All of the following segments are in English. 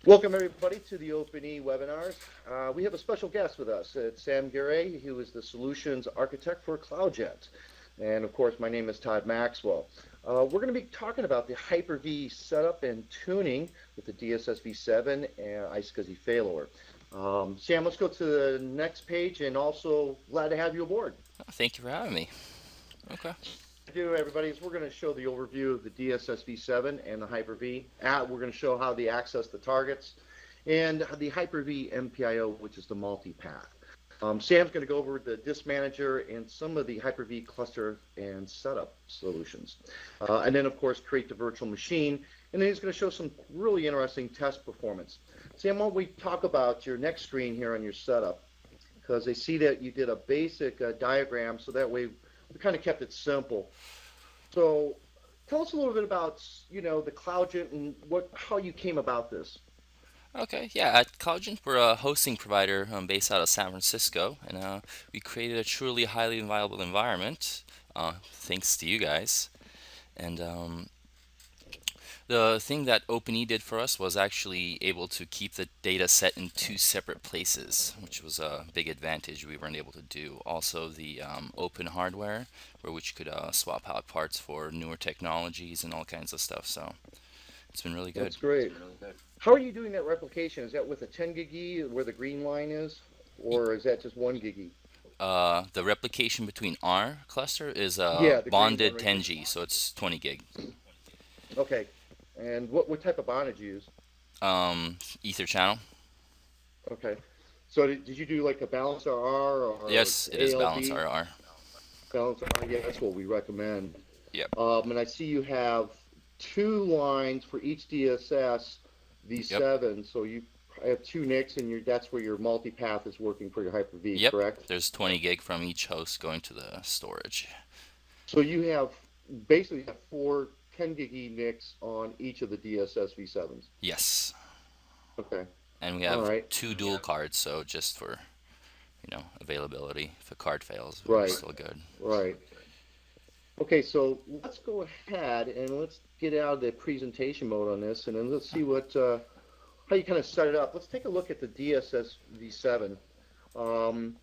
Welcome everybody to the Open-E webinars. We have a special guest with us. It's Sam Garay, who is the solutions architect for CloudJet. And of course, my name is Todd Maxwell. We're going to be talking about the Hyper-V setup and tuning with the DSS V7 and iSCSI failover. Sam, let's go to the next page, and also glad to have you aboard. Oh, thank you for having me. Okay. Do everybody is we're going to show the overview of the DSS V7 and the Hyper-V. We're going to show how they access the targets and the Hyper-V MPIO, which is the multi-path. Sam's going to go over the disk manager and some of the Hyper-V cluster and setup solutions. And then, of course, create the virtual machine. And then he's going to show some really interesting test performance. Sam, why don't we talk about your next screen here on your setup? Because I see that you did a basic diagram, so that way we kind of kept it simple. So tell us a little bit about, the CloudJet and how you came about this. Okay, yeah, at CloudGen, we're a hosting provider based out of San Francisco, and we created a truly highly viable environment thanks to you guys. And the thing that Open-E did for us was actually able to keep the data set in two separate places, which was a big advantage we weren't able to do. Also, the open hardware, which could swap out parts for newer technologies and all kinds of stuff. So it's been really good. That's great. How are you doing that replication? Is that with a 10 gig E where the green line is, or is that just 1 gig E? The replication between our cluster is Yeah, the green one bonded right there. 10G, so it's 20 gig. Okay. And what type of bondage you use? Ether channel. Okay. So did you do like a balancer R or Yes, it is balance ALD? RR. Balancer R, yeah, that's what we recommend. Yep. And I see you have two lines for each DSS Yep. V7, so you have two NICs, and that's where your multipath is working for your Hyper-V, Yep. correct? There's 20 gig from each host going to the storage. So you have basically have four 10 gig E NICs on each of the DSS V7s. Yes. Okay, And we all have right, two dual cards, so just for, availability. If a card fails, we're right, still good. right. Okay, so let's go ahead and let's get out of the presentation mode on this, and then let's see how you kind of set it up. Let's take a look at the DSS V7. Um,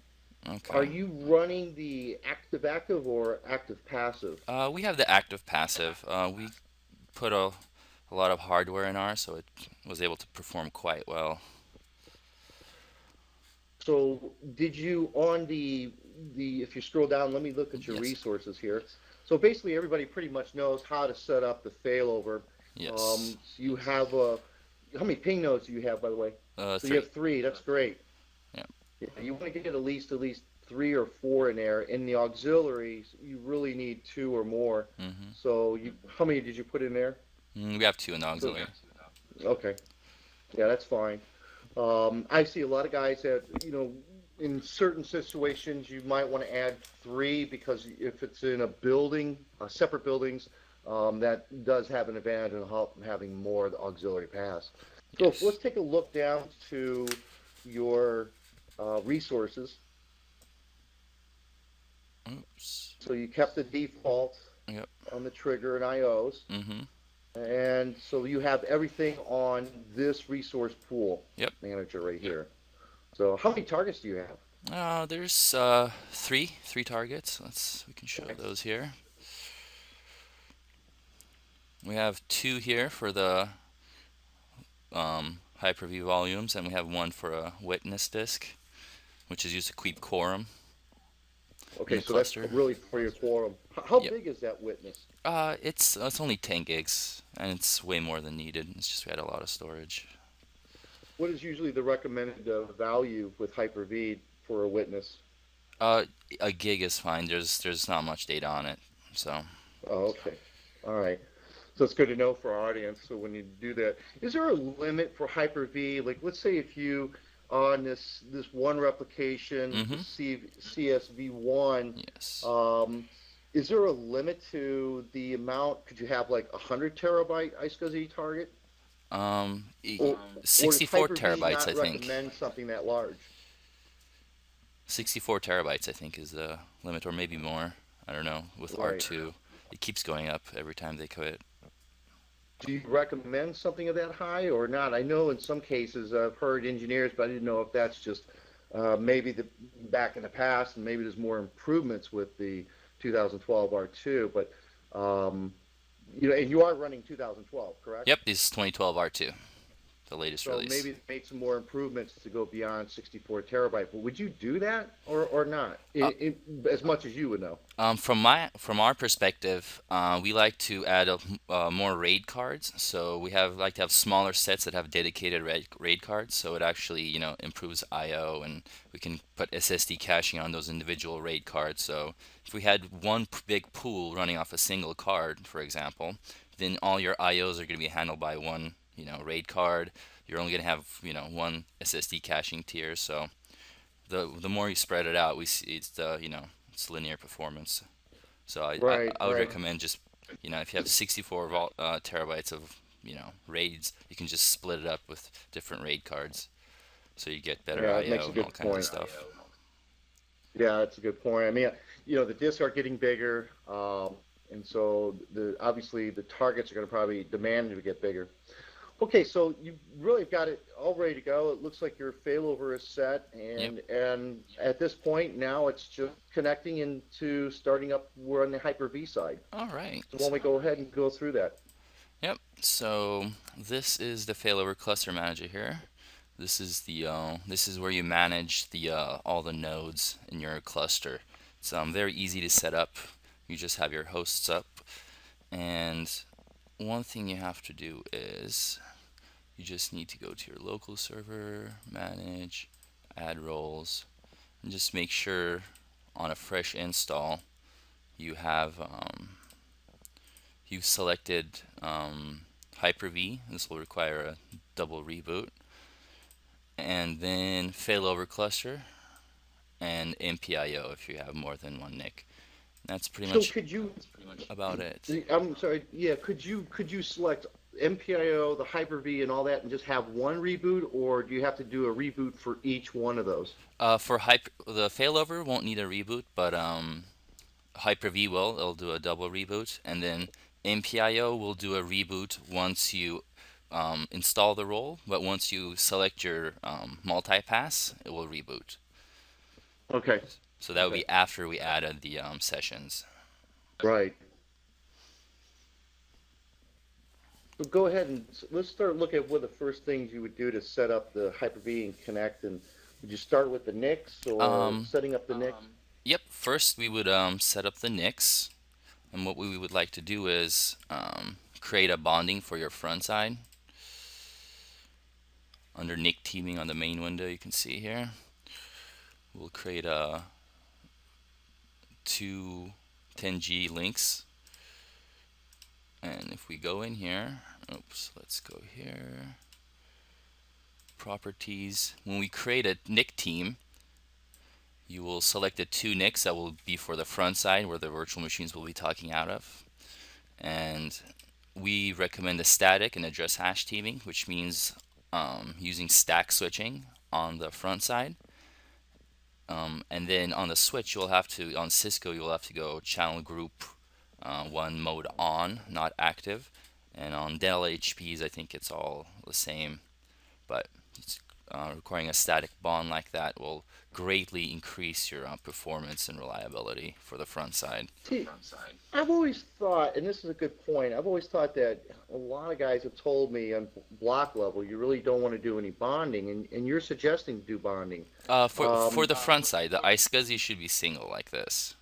are Okay. you running the active-active or active-passive? We have the active passive. We put a lot of hardware in ours, so it was able to perform quite well. So did you on if you scroll down, let me look at your Yes. resources here. So basically everybody pretty much knows how to set up the failover. Yes. So you have how many ping nodes do you have, by the way? So you Three. have three. That's great. Yeah. Yeah, you want to get at least three or four in there. In the auxiliaries, you really need two or more. Mm-hmm. So how many did you put in there? We have two in the So auxiliary. okay, yeah, that's fine. I see a lot of guys that, in certain situations, you might want to add three because if it's in a building, separate buildings, that does have an advantage in having more auxiliary paths. So Yes. let's take a look down to your resources. Oops. So you kept the default Yep. on the trigger and IOs. Mm-hmm. And so you have everything on this resource pool Yep. manager right here. So how many targets do you have? There's three targets. We can show Okay. those here. We have two here for the Hyper-V volumes, and we have one for a witness disk, which is used to keep quorum in Okay, the so that's cluster. really for your quorum. How Yep. big is that witness? It's only 10 gigs, and it's way more than needed. It's just we had a lot of storage. What is usually the recommended value with Hyper-V for a witness? Uh, a gig is fine. There's not much data on it, so Oh, okay. All right. So it's good to know for our audience. So when you do that, is there a limit for Hyper-V? Like, let's say if you on this one replication, the mm-hmm. CSV1, Yes. is there a limit to the amount? Could you have like 100 terabyte iSCSI target? Or, or does 64 Hyper-V terabytes, not I think. recommend something that large? 64 terabytes, I think, is the limit, or maybe more. I don't know. With Right. R2, it keeps going up every time they quit. Do you recommend something of that high or not? I know in some cases I've heard engineers, but I didn't know if that's just maybe back in the past, and maybe there's more improvements with the 2012 R2. But and you are running 2012, correct? Yep, this is 2012 R2, the latest So release. maybe they made some more improvements to go beyond 64 terabyte. But would you do that or not? As much as you would know. From our perspective, we like to add more RAID cards. So we have like to have smaller sets that have dedicated RAID cards. So it actually improves I/O, and we can put SSD caching on those individual RAID cards. So if we had one big pool running off a single card, for example, then all your I/Os are going to be handled by one RAID card. You're only going to have one SSD caching tier. So the more you spread it out, we see it's linear performance. So Right, I would right. recommend just if you have 64 terabytes of RAIDs, you can just split it up with different RAID cards, so you get better Yeah, it makes I/O a and all good kinds of point. stuff. Yeah, that's a good point. I mean, the discs are getting bigger, and so obviously the targets are going to probably demand to get bigger. Okay, so you really got it all ready to go. It looks like your failover is set, Yep. and at this point now it's just connecting into starting up. We're on the Hyper-V side. All right. So why don't we go ahead and go through that? Yep. So this is the failover cluster manager here. This is where you manage the all the nodes in your cluster. It's very easy to set up. You just have your hosts up, and one thing you have to do is you just need to go to your local server, manage, add roles, and just make sure on a fresh install you have you've selected Hyper-V. This will require a double reboot, and then failover cluster and MPIO if you have more than one NIC. That's pretty So much could you? about it. I'm sorry. Yeah, could you select MPIO, the Hyper-V, and all that, and just have one reboot, or do you have to do a reboot for each one of those? The failover won't need a reboot, but Hyper-V will. It'll do a double reboot, and then MPIO will do a reboot once you install the role, but once you select your multipass, it will reboot. Okay. So that would Okay. be after we added the sessions. Right. So go ahead and let's start looking at what the first things you would do to set up the Hyper-V and Connect. And would you start with the NICs or Um, setting up the NICs? yep, first we would set up the NICs, and what we would like to do is create a bonding for your front side. Under NIC teaming on the main window, you can see here. We'll create two 10G links, and if we go in here, oops, let's go here, properties. When we create a NIC team, you will select the two NICs that will be for the front side where the virtual machines will be talking out of, and we recommend a static and address hash teaming, which means using stack switching on the front side. And then on the switch, on Cisco, you'll have to go channel group 1 mode on, not active. And on Dell HPs, I think it's all the same, but requiring a static bond like that will greatly increase your performance and reliability for the front side. See, I've always thought, and this is a good point, I've always thought that a lot of guys have told me on block level, you really don't want to do any bonding, and you're suggesting to do bonding. For the front side, the iSCSI should be single like this.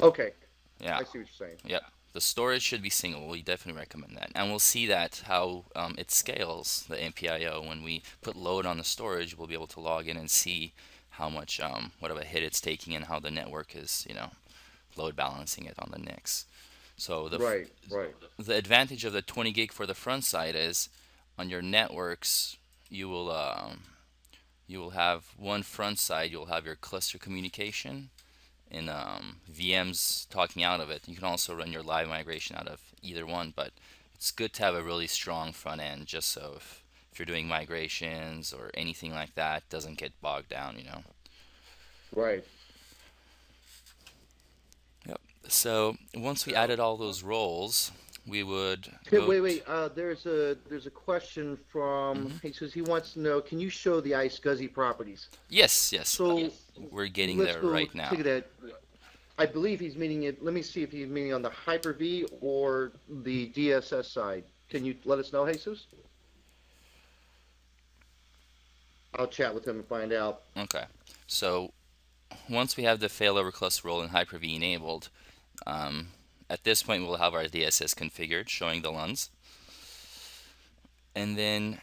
Okay, Yeah. I see what you're saying. Yep. The storage should be single. We definitely recommend that. And we'll see that how it scales, the MPIO. When we put load on the storage, we'll be able to log in and see how much, what of a hit it's taking and how the network is, load balancing it on the NICs. So Right, right. the advantage of the 20 gig for the front side is on your networks, you will have one front side, you'll have your cluster communication in VMs talking out of it. You can also run your live migration out of either one, but it's good to have a really strong front end just so if you're doing migrations or anything like that, it doesn't get bogged down. Right. Yep. So once we added all those roles, we would Okay, go. wait. There's a question from. Mhm. He says he wants to know. Can you show the iSCSI properties? Yes, yes, So we're getting let's there go right now. take it at. I believe he's meaning it. Let me see if he's meaning on the Hyper-V or the DSS side. Can you let us know, Jesus? I'll chat with him and find out. Okay, so once we have the failover cluster role and Hyper-V enabled, at this point we'll have our DSS configured, showing the LUNs, and then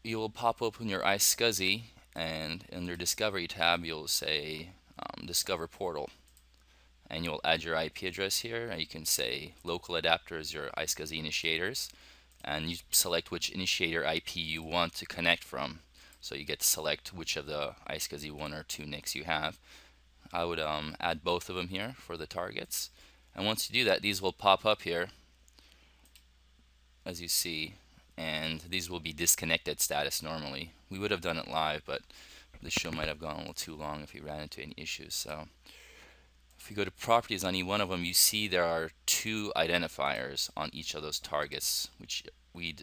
you will pop open your iSCSI, and in your Discovery tab you'll say Discover Portal, and you'll add your IP address here, and you can say local adapter as your iSCSI initiators, and you select which initiator IP you want to connect from. So you get to select which of the iSCSI 1 or 2 NICs you have. I would add both of them here for the targets, and once you do that, these will pop up here as you see, and these will be disconnected status normally. We would have done it live, but the show might have gone a little too long if we ran into any issues. So if you go to properties on each one of them, you see there are 2 identifiers on each of those targets, which we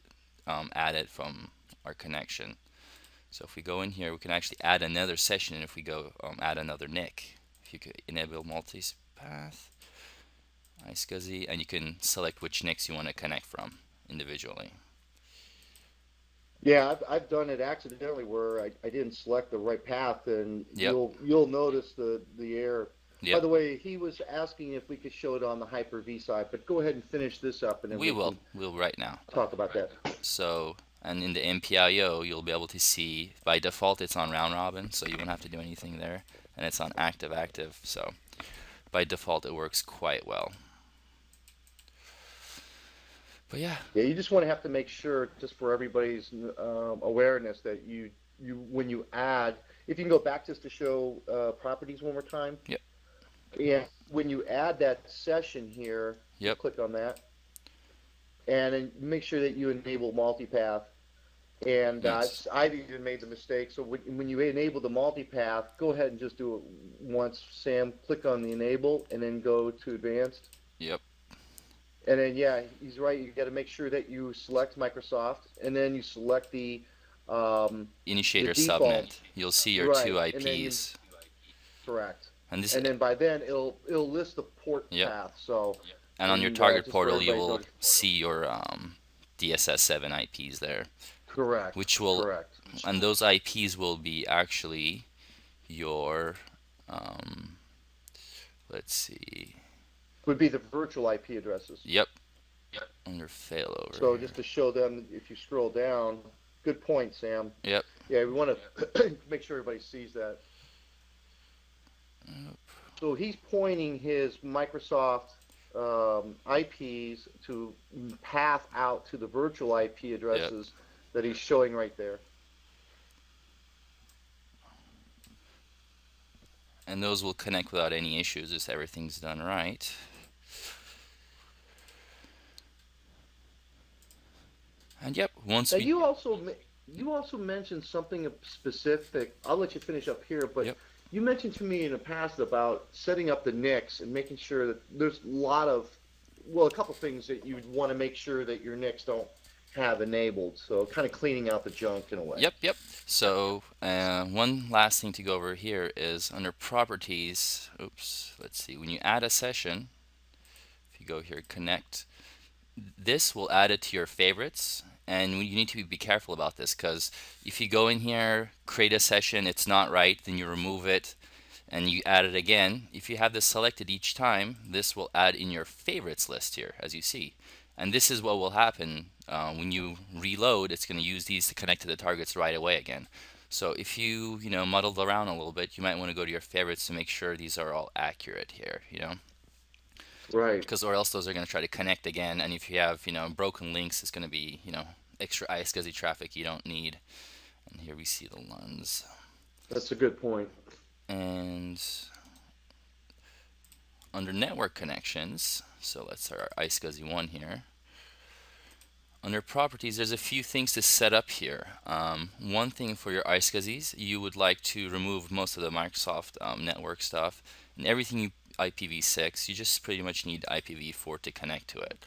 added from our connection. So if we go in here, we can actually add another session. If we go add another NIC, if you could enable multipath, iSCSI, and you can select which NICs you want to connect from individually. Yeah, I've done it accidentally where I didn't select the right path, and Yep. you'll notice the error. By Yep. the way, he was asking if we could show it on the Hyper-V side, but go ahead and finish this up, and then We will. can We'll right now. talk about that. So, and in the MPIO, you'll be able to see by default it's on round robin, so you won't have to do anything there, and it's on active. So by default, it works quite well. But yeah. Yeah, you just want to have to make sure, just for everybody's awareness, that you when you add, if you can go back just to show properties one more time. Yep. Yeah, when you add that session here, Yep. click on that, and then make sure that you enable multipath. And Yes. I've even made the mistake. So when you enable the multipath, go ahead and just do it once. Sam, click on the enable, and then go to advanced. Yep. And then, yeah, he's right. You got to make sure that you select Microsoft, and then you select the Initiator default. subnet. You'll see your Right, 2 and then IPs. correct. And this, And then by then it'll list the port Yep. path. So and on your and, target just for portal, you everybody will knows- see your DSS 7 IPs there, correct. which will, correct. and those IPs will be actually your, let's see, Would be the virtual IP addresses. yep, under failover. So just to show them, if you scroll down, good point, Sam. Yep. Yeah, we want to make sure everybody sees that. Yep. So he's pointing his Microsoft IPs to path out to the virtual IP addresses that he's showing right there. And those will connect without any issues if everything's done right. And yep, once Now we, you also mentioned something specific. I'll let you finish up here, but Yep. you mentioned to me in the past about setting up the NICs and making sure that there's a lot of, well, a couple things that you'd want to make sure that your NICs don't have enabled. So kind of cleaning out the junk in a way. Yep. So one last thing to go over here is under properties. Oops. Let's see. When you add a session, if you go here, connect, this will add it to your favorites. And you need to be careful about this, because if you go in here, create a session, it's not right, then you remove it and you add it again. If you have this selected each time, this will add in your favorites list here, as you see. And this is what will happen when you reload. It's going to use these to connect to the targets right away again. So if you muddled around a little bit, you might want to go to your favorites to make sure these are all accurate here, Right. because or else those are going to try to connect again, and if you have broken links, it's going to be extra iSCSI traffic you don't need. And here we see the LUNs, That's a good point. and under network connections, so let's start our iSCSI 1 here. Under properties, there's a few things to set up here. One thing for your iSCSIs, you would like to remove most of the Microsoft network stuff, and everything IPv6, you just pretty much need IPv4 to connect to it.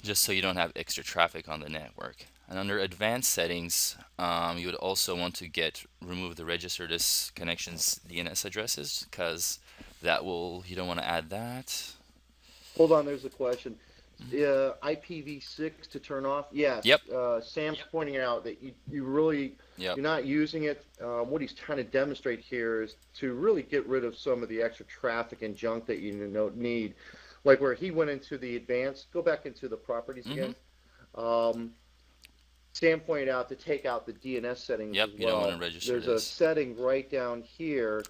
just so you don't have extra traffic on the network. And under advanced settings, you would also want to remove the register disconnections DNS addresses, because you don't want to add that. Hold on, there's a question. IPv6 to turn off? Yes. Yep. Sam's pointing out that you're Yep. not using it. What he's trying to demonstrate here is to really get rid of some of the extra traffic and junk that you need. Like where he went into the advanced, go back into the properties again. Sam pointed out to take out the DNS settings as well. You don't want to register There's a setting right down here,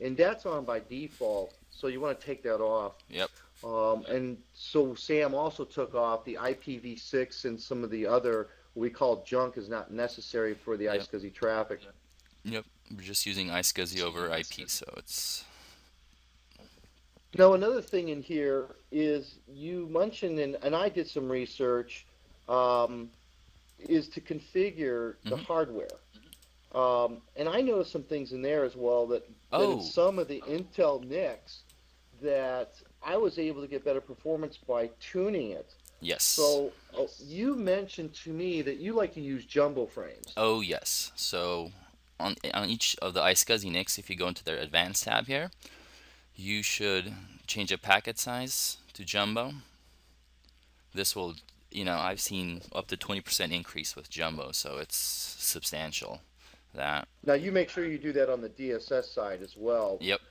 and that's on by default, so you want to take that off. Yep. And so Sam also took off the IPv6 and some of the other what we call junk is not necessary for the iSCSI traffic. Yep. We're just using iSCSI over IP, so it's... Now another thing in here is you mentioned, and I did some research, is to configure the hardware. And I noticed some things in there as well that in some of the Intel NICs that I was able to get better performance by tuning it. Yes. So you mentioned to me that you like to use jumbo frames. Oh, yes. So on each of the iSCSI NICs, if you go into their advanced tab here, you should change a packet size to jumbo. This will, I've seen up to 20% increase with jumbo, so it's substantial. Now you make sure you do that on the DSS side as well. Yep.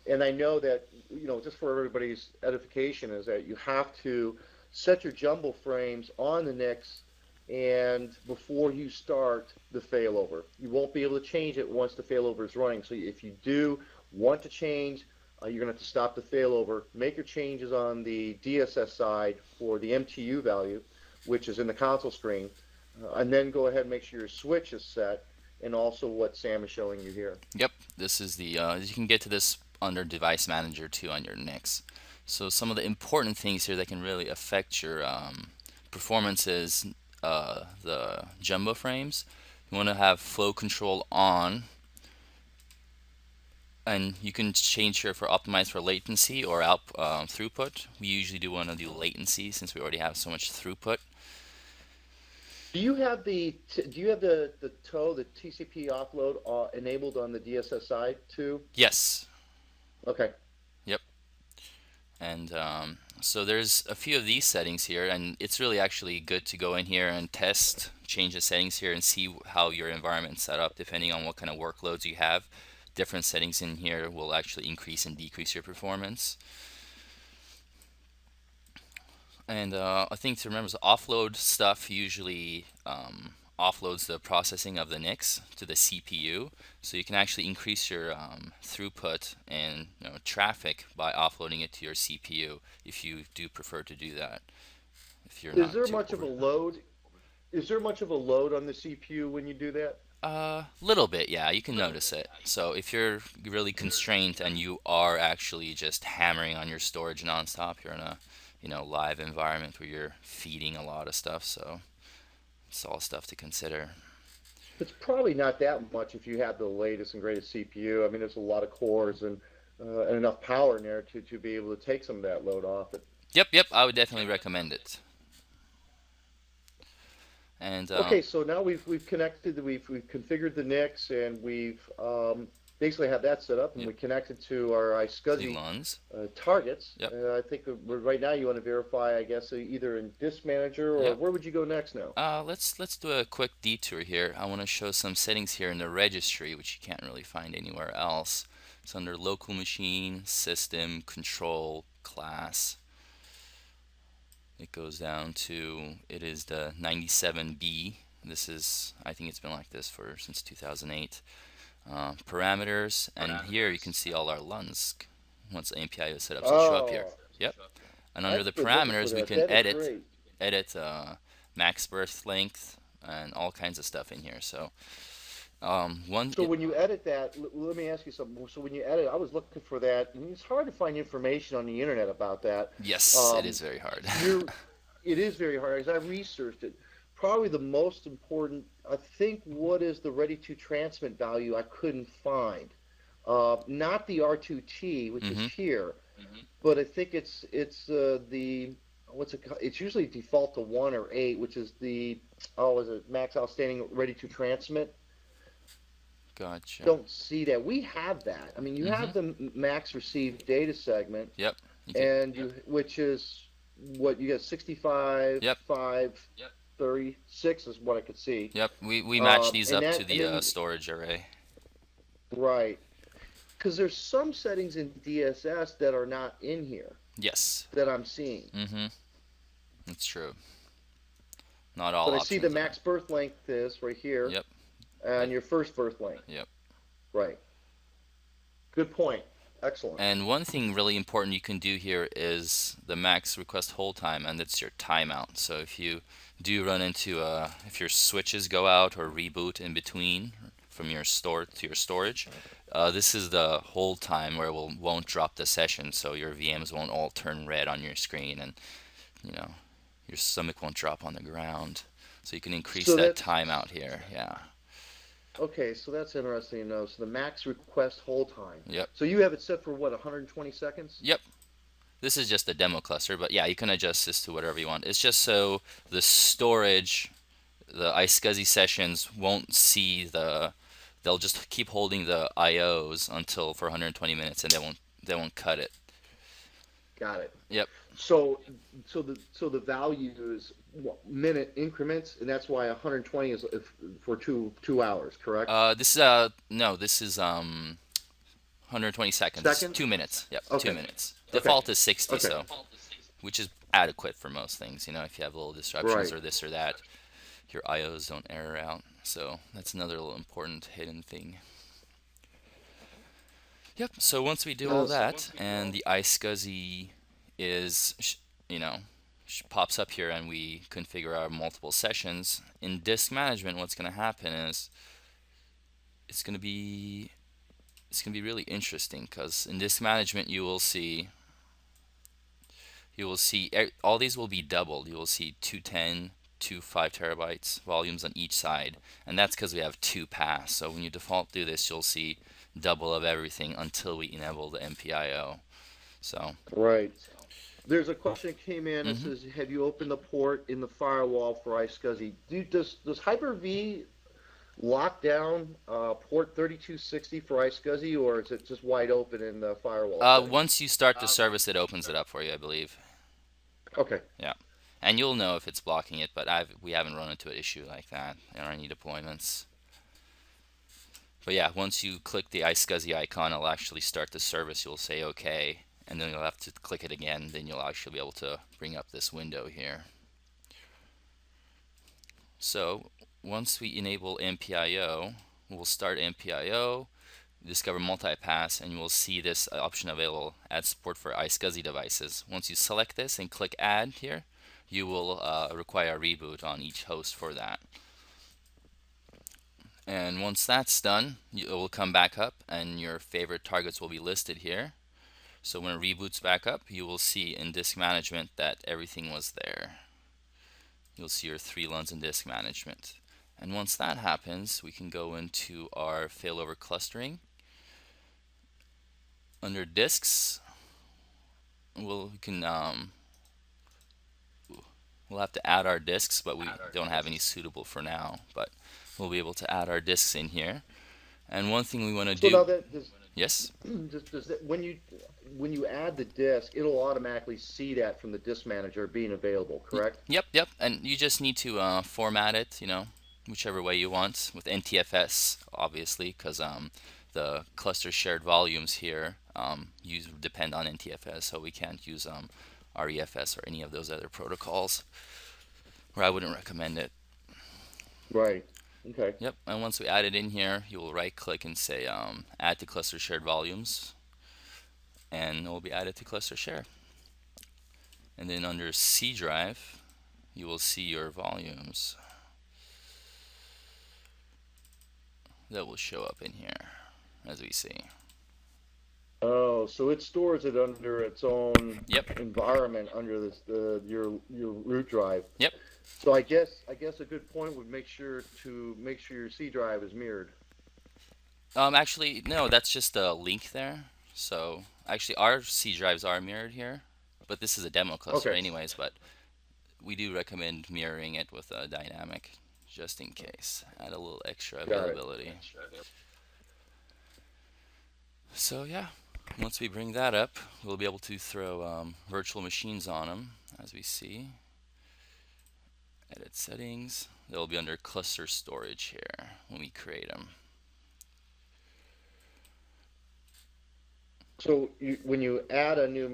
And I know that, just for everybody's edification, is that you have to set your jumbo frames on the NICs and before you start the failover. You won't be able to change it once the failover is running. So if you do want to change, you're going to have to stop the failover, make your changes on the DSS side for the MTU value, which is in the console screen, and then go ahead and make sure your switch is set, and also what Sam is showing you here. Yep, this is the, you can get to this under Device Manager too on your NICs. So some of the important things here that can really affect your performance is the jumbo frames. You want to have flow control on, and you can change here for optimize for latency or throughput. We usually do want to do latency since we already have so much throughput. Do you have the TOW, the TCP offload enabled on the DSS side too? Yes. Okay. Yep. And so there's a few of these settings here, and it's really actually good to go in here and test, change the settings here, and see how your environment's set up depending on what kind of workloads you have. Different settings in here will actually increase and decrease your performance. And I think to remember, the offload stuff usually offloads the processing of the NICs to the CPU, so you can actually increase your throughput and traffic by offloading it to your CPU if you do prefer to do that. If you're Is there much of a load? Is there much of a load on the CPU when you do that? Little bit, yeah, you can notice it. So if you're really constrained and you are actually just hammering on your storage nonstop, you're in a live environment where you're feeding a lot of stuff, so it's all stuff to consider. It's probably not that much if you have the latest and greatest CPU. I mean, there's a lot of cores and enough power in there to be able to take some of that load off it. Yep, I would definitely recommend it. And okay, so now we've connected, we've configured the NICs, and we've basically have that set up, and we connected to our iSCSI targets. Yep. I think right now you want to verify, I guess, either in Disk Manager or where would you go next now? Let's do a quick detour here. I want to show some settings here in the registry, which you can't really find anywhere else. It's under Local Machine, System, Control, Class. It goes down to, it is the 97B. This is, I think it's been like this since 2008. Parameters, and here you can see all our LUNs once the MPIO setups will show up here. Yep. And under the parameters, we can edit max burst length and all kinds of stuff in here. So when you edit that, let me ask you something. So when you edit, I was looking for that, and it's hard to find information on the internet about that. Yes, it is very hard. It is very hard. As I researched it, probably the most important, I think, what is the ready to transmit value I couldn't find. Not the R2T, which is here, but I think it's the, It's usually default to 1 or 8, which is is it max outstanding ready to transmit? Gotcha. Don't see that. We have that. I mean, you Mm-hmm. have the max received data segment, Yep. You can. and which is what you got 65, Yep. 5, 36 is what I could see. Yep. We match these And up to and the then storage array. right, because there's some settings in DSS that are not in here Yes. that I'm seeing. Mm-hmm. That's true. Not all But I see the options are. max birth length is right here, Yep. and your first birth length. Yep. Right. Good point. Excellent. And one thing really important you can do here is the max request hold time, and that's your timeout. So if you do run into if your switches go out or reboot in between from your store to your storage, this is the hold time where it won't drop the session, so your VMs won't all turn red on your screen, and you know your stomach won't drop on the ground. So you can increase So that that's timeout here. Yeah. okay. So that's interesting to know. So the max request hold time. Yep. So you have it set for what, 120 seconds? Yep. This is just a demo cluster, but yeah, you can adjust this to whatever you want. It's just so the storage, the iSCSI sessions won't see they'll just keep holding the IOs until for 120 minutes, and they won't cut it. Got it. Yep. So the value is what, minute increments, and that's why 120 is for 2 hours, correct? This is no, this is 120 seconds. It's Seconds? 2 minutes. Yep, Okay. 2 minutes. Okay. Default is 60, Okay. so which is adequate for most things. If you have little disruptions Right. or this or that, your IOs don't error out. So that's another little important hidden thing. Yep. So once we do all that, and the iSCSI is, pops up here, and we configure our multiple sessions in disk management, what's going to happen is it's going to be really interesting, because in disk management you will see all these will be doubled. You will see 210, 5 terabytes volumes on each side, and that's because we have 2 paths. So when you default do this, you'll see double of everything until we enable the MPIO. So Right. There's a question that came in. It mhm. says, "Have you opened the port in the firewall for iSCSI?" Does Hyper-V lock down port 3260 for iSCSI, or is it just wide open in the firewall settings? Once you start the service, it opens it up for you, I believe. Okay. Yeah, and you'll know if it's blocking it, but we haven't run into an issue like that in any deployments. But yeah, once you click the iSCSI icon, it'll actually start the service. You'll say OK, and then you'll have to click it again. Then you'll actually be able to bring up this window here. So once we enable MPIO, we'll start MPIO, discover multipass, and you will see this option available, add support for iSCSI devices. Once you select this and click add here, you will require a reboot on each host for that. And once that's done, it will come back up, and your favorite targets will be listed here. So when it reboots back up, you will see in disk management that everything was there. You'll see your 3 LUNs in disk management. And once that happens, we can go into our failover clustering. Under disks, we'll have to add our disks, but we don't have any suitable for now. But we'll be able to add our disks in here. And one thing we want to So do. now that Yes. does that, when you add the disk, it'll automatically see that from the disk manager being available, correct? Yep. And you just need to format it, whichever way you want, with NTFS, obviously, because the cluster shared volumes here depend on NTFS, so we can't use REFS or any of those other protocols, or I wouldn't recommend it. Right. Okay. Yep, and once we add it in here, you will right-click and say add to cluster shared volumes, and it will be added to cluster share. And then under C drive, you will see your volumes that will show up in here, as we see. Oh, so it stores it under its own Yep. environment under your root drive. Yep. So I guess a good point would make sure your C drive is mirrored. Actually, no, that's just a link there. So actually, our C drives are mirrored here. but this is a demo cluster Okay, anyways, but we do recommend mirroring it with a dynamic just in case. Add a little extra got it. availability. So yeah, once we bring that up, we'll be able to throw virtual machines on them, as we see. Edit settings. They'll be under cluster storage here when we create them. So when you add a new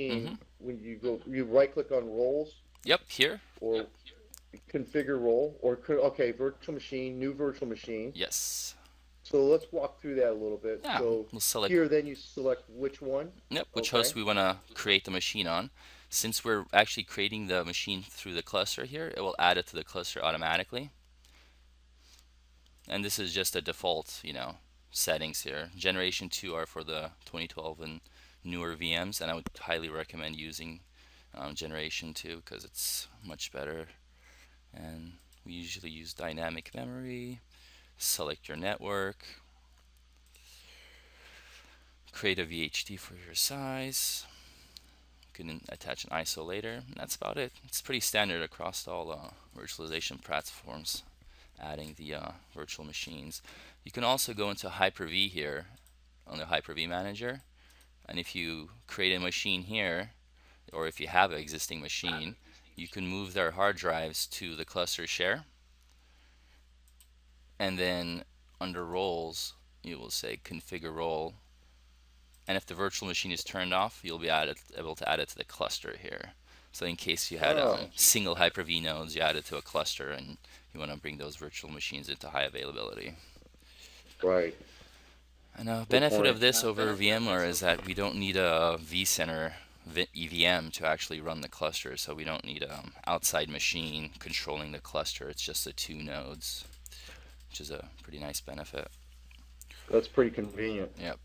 Mm-hmm. machine, when you go, you right click on roles Yep, here. or configure role or okay, virtual machine, new virtual machine. Yes. So let's walk through that a little bit. Yeah, So we'll select, here, then you select which one. yep, which host Okay. we want to create the machine on. Since we're actually creating the machine through the cluster here, it will add it to the cluster automatically. And this is just a default, settings here. Generation 2 are for the 2012 and newer VMs, and I would highly recommend using Generation 2 because it's much better. And we usually use dynamic memory. Select your network. Create a VHD for your size. You can attach an ISO later, and that's about it. It's pretty standard across all virtualization platforms, adding the virtual machines. You can also go into Hyper-V here on the Hyper-V manager, and if you create a machine here, or if you have an existing machine, you can move their hard drives to the cluster share, and then under roles, you will say configure role, and if the virtual machine is turned off, you'll be able to add it to the cluster here. So in case you had Oh, single Hyper-V nodes, you add it to a cluster and you want to bring those virtual machines into high availability. right. And a Good benefit point. of this over VMware is that we don't need a vCenter EVM to actually run the cluster, so we don't need an outside machine controlling the cluster. It's just the two nodes, which is a pretty nice benefit. That's pretty convenient. Yep.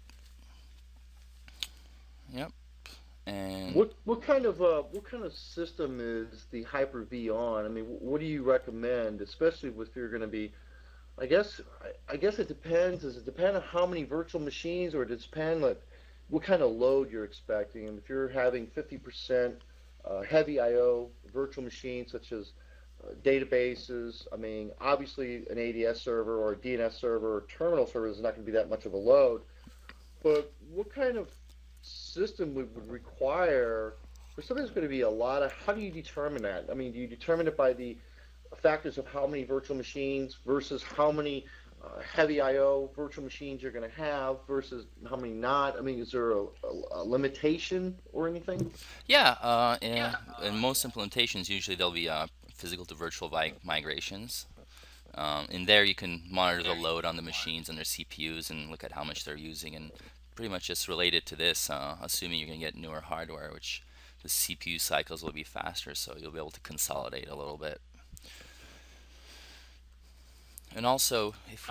Yep. And What kind of system is the Hyper-V on? I mean, what do you recommend, especially if you're going to be? I guess it depends. Does it depend on how many virtual machines, or does it depend like what kind of load you're expecting? And if you're having 50% heavy I/O virtual machines, such as databases, I mean, obviously an ADS server or a DNS server or terminal server is not going to be that much of a load. But what kind of system would require for something that's going to be a lot of? How do you determine that? I mean, do you determine it by the factors of how many virtual machines versus how many heavy I/O virtual machines you're going to have versus how many not? I mean, is there a limitation or anything? yeah, in most implementations, usually there'll be physical to virtual migrations. In there, you can monitor the load on the machines and their CPUs and look at how much they're using, and pretty much just related to this, assuming you're going to get newer hardware, which the CPU cycles will be faster, so you'll be able to consolidate a little bit. And also, if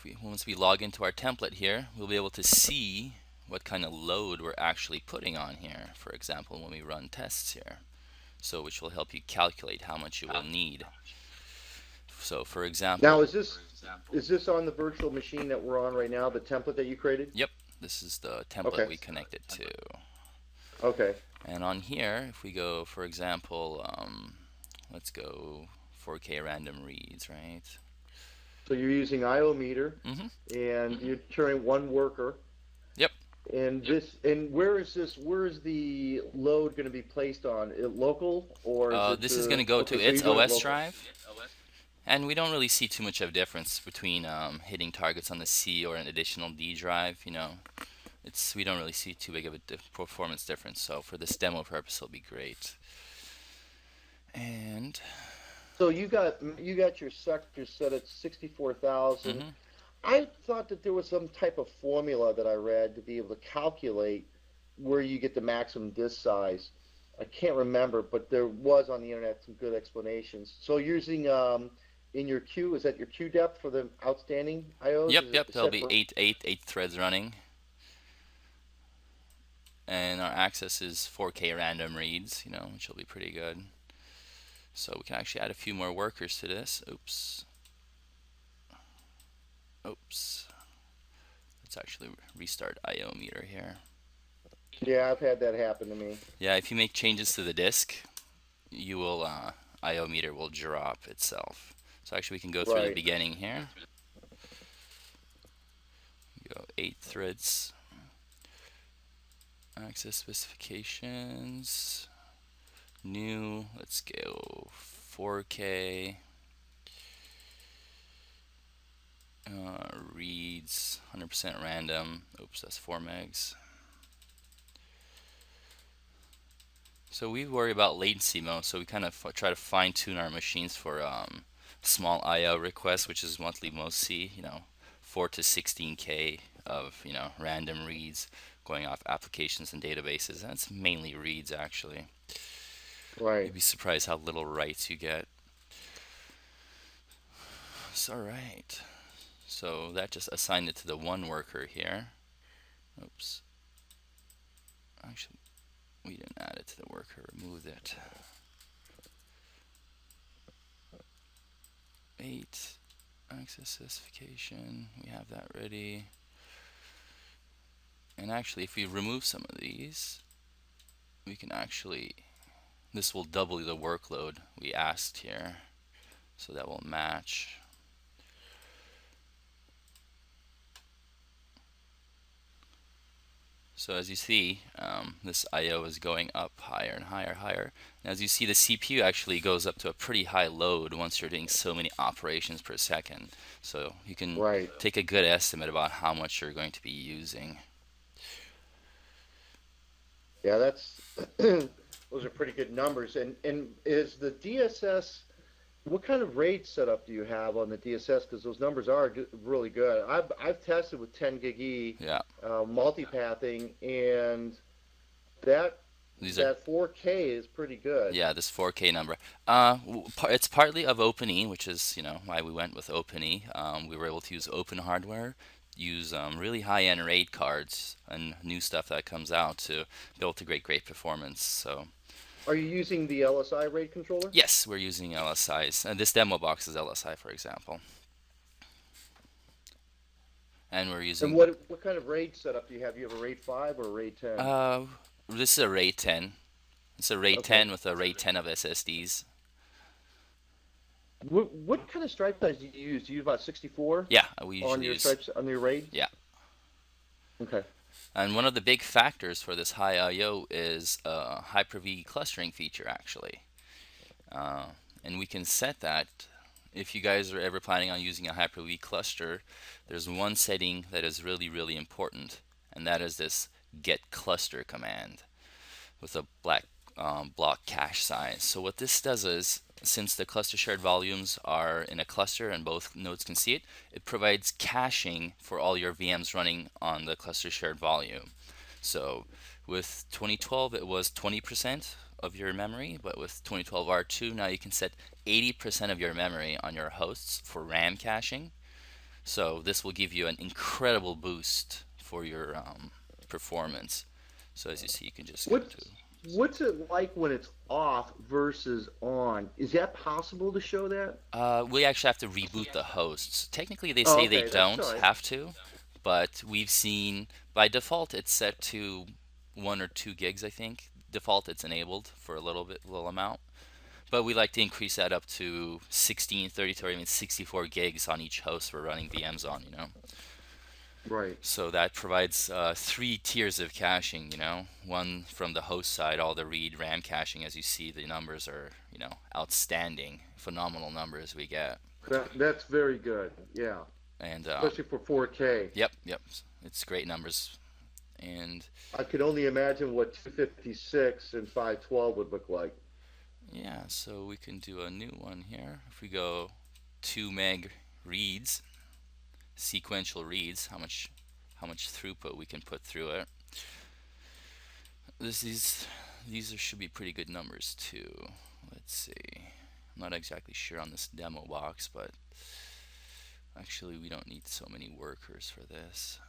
we once we log into our template here, we'll be able to see what kind of load we're actually putting on here. For example, when we run tests here, so which will help you calculate how much you will need. So, for Now, example, is this on the virtual machine that we're on right now, the template that you created? yep, this is the template Okay. we connected to. Okay. And on here, if we go, for example, let's go 4K random reads, right? So you're using IO meter, Mm-hmm. and you're turning one worker. Yep. And where is the load going to be placed on? Local, or is it This is going to go okay, to so its you're doing it OS local. drive. And we don't really see too much of a difference between hitting targets on the C or an additional D drive. We don't really see too big of a performance difference. So for this demo purpose, it'll be great. And So you got your sector set at 64,000. mhm. I thought that there was some type of formula that I read to be able to calculate where you get the maximum disk size. I can't remember, but there was on the internet some good explanations. So using in your queue, is that your queue depth for the outstanding IOs? Yep, Is it yep. There'll set be for? eight threads running, and our access is 4K random reads. Which will be pretty good. So we can actually add a few more workers to this. Oops. Oops. Let's actually restart IO meter here. Yeah, I've had that happen to me. Yeah, if you make changes to the disk, you will IO meter will drop itself. So actually we can go through the Right. beginning here. Go 8 threads, access specifications, new, let's go 4K, reads 100% random. Oops, that's 4 megs. So we worry about latency most, so we kind of try to fine tune our machines for small IO requests, which is what we most see, 4 to 16K of, random reads going off applications and databases. That's mainly reads, actually. Right. You'd be surprised how little writes you get. So, all right. So that just assigned it to the one worker here. Oops. Actually, we didn't add it to the worker, removed it. 8, access specification, we have that ready. And actually, if we remove some of these, we can actually, this will double the workload we asked here. So that will match. So as you see, this I/O is going up higher and higher, higher. And as you see, the CPU actually goes up to a pretty high load once you're doing so many operations per second. So you can Right. take a good estimate about how much you're going to be using. Yeah, that's those are pretty good numbers. And is the DSS, what kind of RAID setup do you have on the DSS? Because those numbers are really good. I've tested with 10 gig E Yeah, multipathing, and that these are, that 4K is pretty good. yeah, this 4K number. It's partly of Open-E, which is, why we went with Open-E. We were able to use open hardware, use really high-end RAID cards and new stuff that comes out to be able to great performance. So Are you using the LSI RAID controller? yes, we're using LSIs. And this demo box is LSI, for example. And we're And using, what kind of RAID setup do you have? You have a RAID 5 or a RAID 10? uh, this is a RAID 10. It's a RAID Okay. 10 with a RAID 10 of SSDs. What kind of stripe size do you use? Do you use about 64 Yeah, we on usually your use, stripes on your RAID? yeah. Okay. And one of the big factors for this high I/O is a Hyper-V clustering feature, actually. Uh, and we can set that. If you guys are ever planning on using a Hyper-V cluster, there's one setting that is really important, and that is this get cluster command with a black block cache size. So what this does is, since the cluster shared volumes are in a cluster and both nodes can see it, it provides caching for all your VMs running on the cluster shared volume. So with 2012 it was 20% of your memory, but with 2012 R2 now you can set 80% of your memory on your hosts for RAM caching. So this will give you an incredible boost for your performance. So as you see, you can just go to, What's it like when it's off versus on? Is that possible to show that? we actually have to reboot the hosts. Technically, they Oh, say they okay, that's don't all right. have to, but we've seen by default it's set to 1 or 2 gigs. I think default it's enabled for a little amount, but we like to increase that up to 16, 32, or even 64 gigs on each host we're running VMs on. Right. So that provides 3 tiers of caching. One from the host side, all the read RAM caching. As you see, the numbers are outstanding, phenomenal numbers we get. That's very good. Yeah, And especially for 4K. yep, it's great numbers. And I could only imagine what 256 and 512 would look like. yeah, so we can do a new one here. If we go 2 meg reads, sequential reads, how much throughput we can put through it. These should be pretty good numbers too. Let's see. I'm not exactly sure on this demo box, but actually we don't need so many workers for this,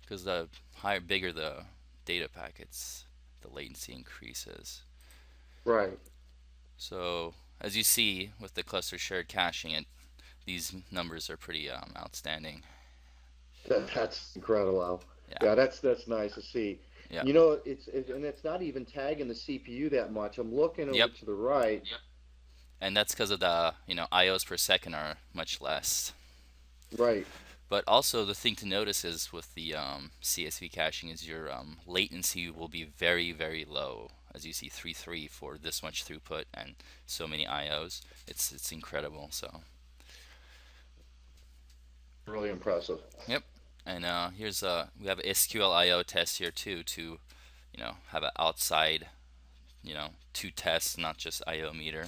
because the bigger the data packets, the latency increases. Right. So as you see with the cluster shared caching, these numbers are pretty outstanding. That's incredible. Yeah. Yeah, that's nice to see. Yep. You know, and it's not even tagging the CPU that much. I'm looking over Yep. to the right. And that's because of the IOs per second are much less. Right. But also the thing to notice is with the CSV caching is your latency will be very, very low. As you see, 3.3 for this much throughput and so many IOs. It's incredible. So Really impressive. yep. And here's we have a SQL IO test here too to have an outside two tests, not just IO meter.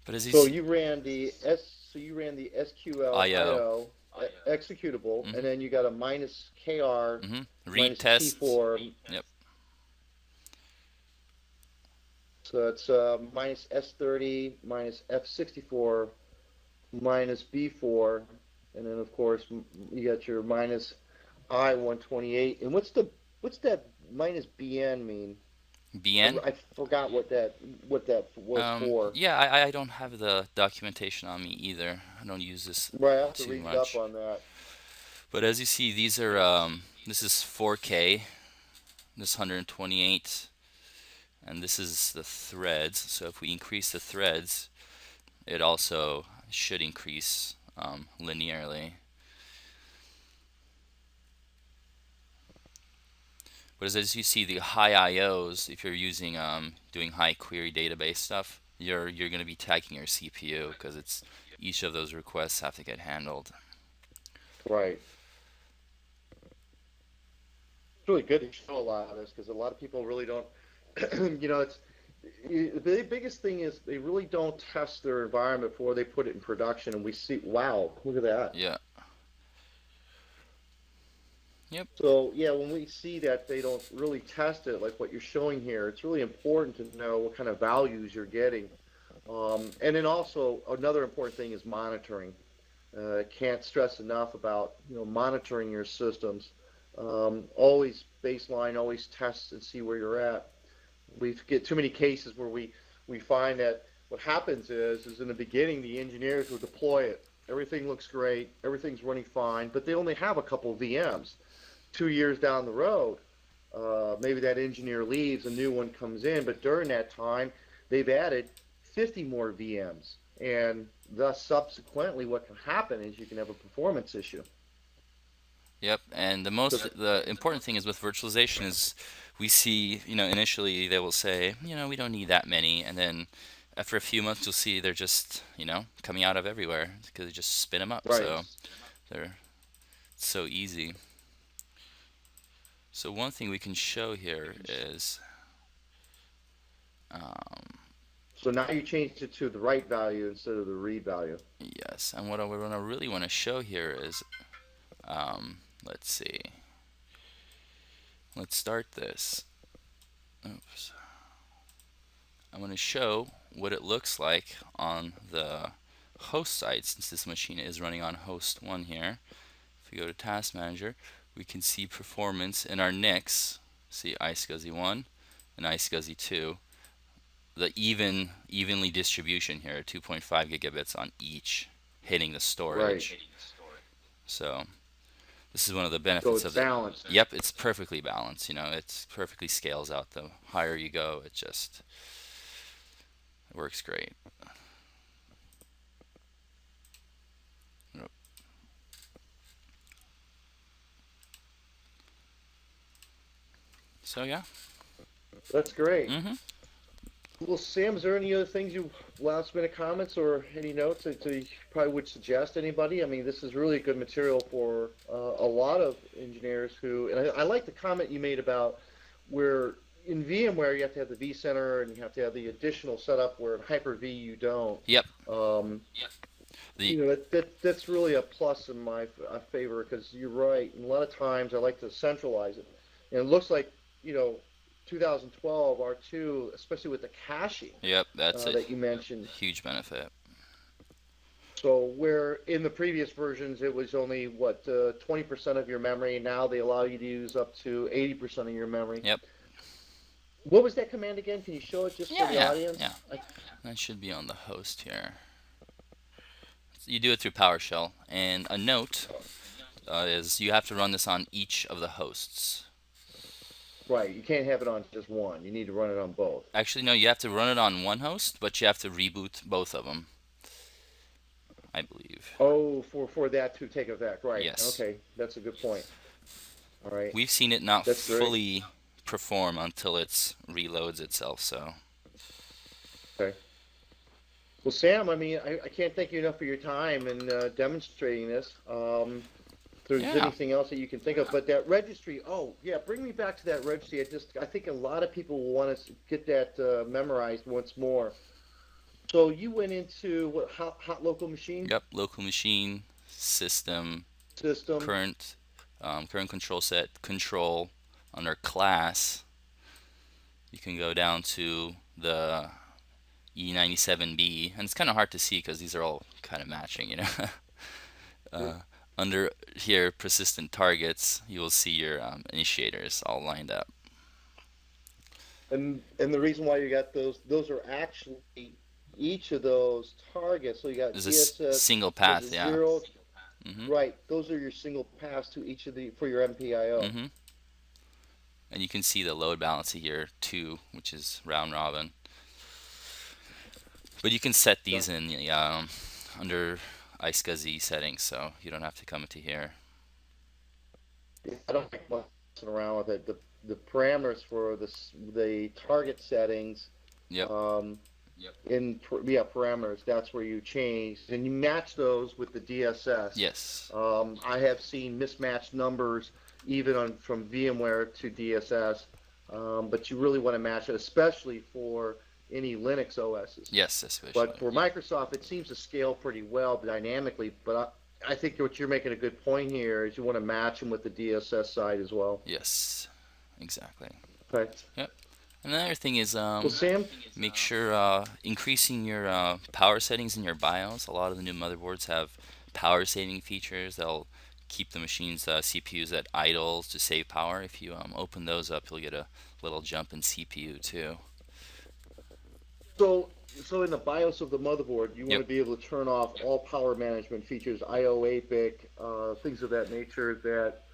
But as you So see, you ran the SQL IO. IO executable, Mm-hmm. and then you got a minus KR Mm-hmm. Read minus test. T4. Yep. So it's minus S30 minus F64 minus B4, and then of course you got your minus I128. And what's that minus BN mean? BN. I forgot what that was for. Yeah, I don't have the documentation on me either. I don't use this Right, I have to too read up much. on that. But as you see, these are this is 4K, this 128, and this is the threads. So if we increase the threads, it also should increase linearly. But as you see, the high IOs, if you're using doing high query database stuff, you're going to be tagging your CPU because it's each of those requests have to get handled. Right. It's really good to show a lot of this because a lot of people really don't. It's the biggest thing is they really don't test their environment before they put it in production, and we see, wow, look at that. Yeah. Yep. So yeah, when we see that they don't really test it like what you're showing here, it's really important to know what kind of values you're getting. And then also another important thing is monitoring. Can't stress enough about monitoring your systems. Always baseline, always test and see where you're at. We get too many cases where we find that what happens is in the beginning the engineers will deploy it. Everything looks great, everything's running fine, but they only have a couple of VMs. 2 years down the road, maybe that engineer leaves, a new one comes in, but during that time, they've added 50 more VMs, and thus subsequently what can happen is you can have a performance issue. Yep. And So, the important thing is with virtualization is we see, initially they will say, we don't need that many, and then after a few months you'll see they're just, coming out of everywhere because they just spin them up. right. So they're so easy. So one thing we can show here is, So now you changed it to the write value instead of the read value. yes, and what I really want to show here is, let's see, let's start this. Oops. I want to show what it looks like on the host side since this machine is running on host 1 here. If we go to Task Manager, we can see performance in our NICs. See iSCSI 1 and iSCSI 2. The evenly distribution here, 2.5 gigabits on each hitting the storage. Right. So this is one of the So benefits it's of the. balanced. Yep, it's perfectly balanced. It perfectly scales out. The higher you go, it works great. Yep. So yeah. That's great. Mm-hmm. Well, Sam, is there any other things last minute comments or any notes that you probably would suggest to anybody? I mean, this is really good material for a lot of engineers and I like the comment you made about where in VMware you have to have the vCenter and you have to have the additional setup where in Hyper-V you don't. Yep. That's really a plus in my favor because you're right. And a lot of times I like to centralize it. And it looks like, 2012 R2, especially with the caching. Yep, that's that you mentioned. Huge benefit. So where in the previous versions it was only 20% of your memory, now they allow you to use up to 80% of your memory. Yep. What was that command again? Can you show it just for the audience? Yeah. That should be on the host here. You do it through PowerShell. And a note, is you have to run this on each of the hosts. Right. You can't have it on just one. You need to run it on both. Actually, no, you have to run it on one host, but you have to reboot both of them, I believe. Oh, for that to take effect. Right. Yes. Okay. That's a good point. All right. We've seen it not That's great. fully perform until it reloads itself, so. Okay. Well, Sam, I mean, I can't thank you enough for your time and demonstrating this. If there's Yeah. anything else that you can think of, but that registry, oh, yeah, bring me back to that registry. I think a lot of people will want to get that memorized once more. So you went into what, hot local machine Yep, local machine, system, system? current, current control set, control. Under class, you can go down to the E97B, and it's kind of hard to see because these are all kind of matching, you know. Under here, persistent targets, you will see your initiators all lined up. And the reason why you got those are actually each of those targets. So you got There's a DSS, single there's path, a yeah. zero, Mhm. right? Those are your single paths to each of for your MPIO. Mhm. And you can see the load balancer here, 2, which is round robin. But you can set these in under iSCSI settings, so you don't have to come into here. I don't like messing around with it. The parameters for the target settings, Yep. parameters. That's where you change and you match those with the DSS. Yes. I have seen mismatched numbers even from VMware to DSS, but you really want to match it, especially for any Linux OSs. Yes, especially. But for Microsoft, it seems to scale pretty well dynamically. But I think what you're making a good point here is you want to match them with the DSS side as well. Yes, exactly. Okay. Yep. Another thing is Well, Sam, make sure increasing your power settings in your BIOS. A lot of the new motherboards have power saving features. They'll keep the machine's CPUs at idle to save power. If you open those up, you'll get a little jump in CPU too. so in the BIOS of the motherboard, you want Yep. to be able to turn off all power management features, IO, APIC, things of that nature that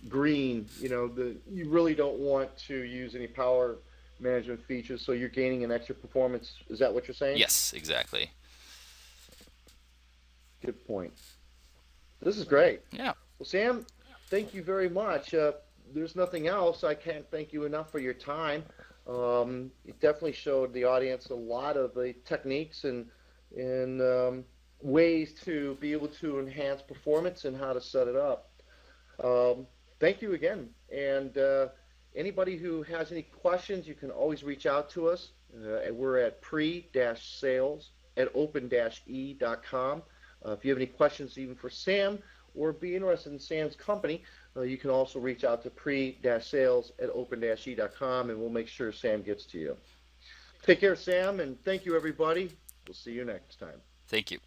green, you really don't want to use any power management features, so you're gaining an extra performance. Is that what you're saying? Yes, exactly. Good point. This is great. Yeah. Well, Sam, thank you very much. There's nothing else. I can't thank you enough for your time. It definitely showed the audience a lot of the techniques and ways to be able to enhance performance and how to set it up. Thank you again. And anybody who has any questions, you can always reach out to us. We're at pre-sales@open-e.com. If you have any questions even for Sam or be interested in Sam's company, you can also reach out to pre-sales@open-e.com and we'll make sure Sam gets to you. Take care, Sam, and thank you, everybody. We'll see you next time. Thank you.